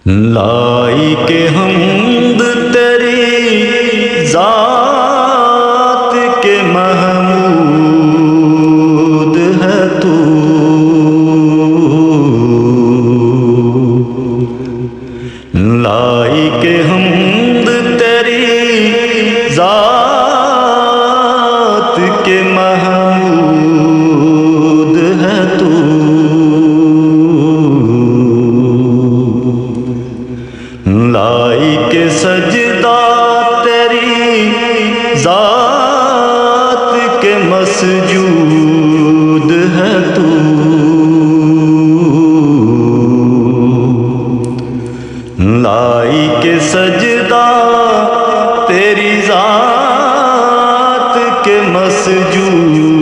लाई के हम्द तेरी जात के महमूद है तू। लाई के हम्द तेरी जात के महमूद है तू। लाई के सजदा तेरी जात के मसजूद है तू। लाई के सजदा तेरी जात के मसजूद